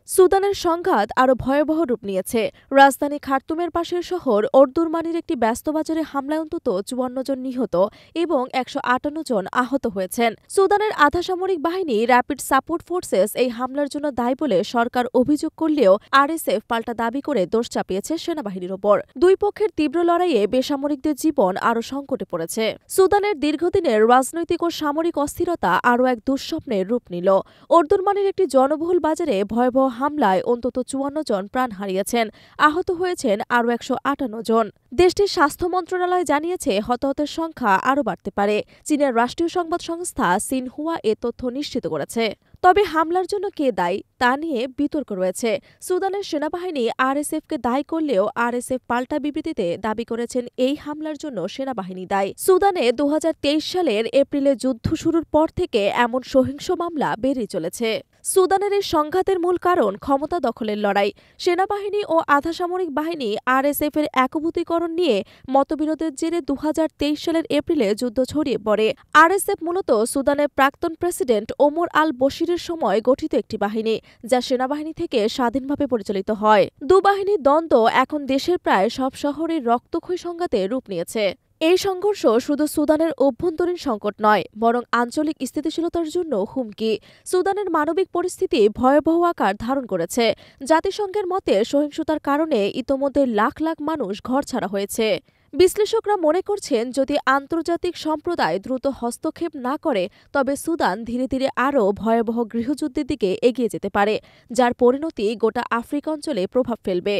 সুদানের সংঘাত আরও ভয়াবহ রূপ নিয়েছে। রাজধানী খার্তুমের পাশের শহর ওরদুরমানির একটি ব্যস্ত বাজারে হামলায় অন্তত ৫৪ জন নিহত এবং ১৫৮ জন আহত হয়েছেন। সুদানের আধাসামরিক বাহিনী র্যাপিড সাপোর্ট ফোর্সেস এই হামলার জন্য দায়ী বলে সরকার অভিযোগ করলেও আরএসএফ পাল্টা দাবি করে দোষ চাপিয়েছে সেনাবাহিনীর ওপর। দুই পক্ষের তীব্র লড়াইয়ে বেসামরিকদের জীবন আরও সংকটে পড়েছে। সুদানের দীর্ঘদিনের রাজনৈতিক ও সামরিক অস্থিরতা আরও এক দুঃস্বপ্নের রূপ নিল। ওরদুরমানির একটি জনবহুল বাজারে ভয়াবহ হামলায় অন্তত ৫৪ জন প্রাণ হারিয়েছেন, আহত হয়েছেন আরও ১৫৮ জন। দেশটির স্বাস্থ্য মন্ত্রণালয় জানিয়েছে হতাহতের সংখ্যা আরও বাড়তে পারে। চীনের রাষ্ট্রীয় সংবাদ সংস্থা সিনহুয়া এ তথ্য নিশ্চিত করেছে। তবে হামলার জন্য কে দায়ী তা নিয়ে বিতর্ক রয়েছে। সুদানের সেনাবাহিনী আরএসএফকে দায়ী করলেও আরএসএফ পাল্টা বিবৃতিতে দাবি করেছেন এই হামলার জন্য সেনাবাহিনী দায়ী। সুদানে ২০২৩ সালের এপ্রিলে যুদ্ধ শুরুর পর থেকে এমন সহিংস মামলা বেড়েই চলেছে। সুদানের এই সংঘাতের মূল কারণ ক্ষমতা দখলের লড়াই। সেনাবাহিনী ও আধাসামরিক বাহিনী আরএসএফ এর একভূতিকরণ নিয়ে মতবিরোধের জেরে ২০২৩ সালের এপ্রিলে যুদ্ধ ছড়িয়ে পড়ে। আরএসএফ মূলত সুদানের প্রাক্তন প্রেসিডেন্ট ওমর আল বশিরের সময় গঠিত একটি বাহিনী, যা সেনাবাহিনী থেকে স্বাধীনভাবে পরিচালিত হয়। দুবাহিনীর দ্বন্দ্ব এখন দেশের প্রায় সব শহরে রক্তক্ষয়ী সংঘাতে রূপ নিয়েছে। এই সংঘর্ষ শুধু সুদানের অভ্যন্তরীণ সংকট নয়, বরং আঞ্চলিক স্থিতিশীলতার জন্য হুমকি। সুদানের মানবিক পরিস্থিতি ভয়াবহ আকার ধারণ করেছে। জাতিসংঘের মতে সহিংসতার কারণে ইতোমধ্যে লাখ লাখ মানুষ ঘরছাড়া হয়েছে। বিশ্লেষকরা মনে করছেন, যদি আন্তর্জাতিক সম্প্রদায় দ্রুত হস্তক্ষেপ না করে তবে সুদান ধীরে ধীরে আরও ভয়াবহ গৃহযুদ্ধের দিকে এগিয়ে যেতে পারে, যার পরিণতি গোটা আফ্রিকা অঞ্চলে প্রভাব ফেলবে।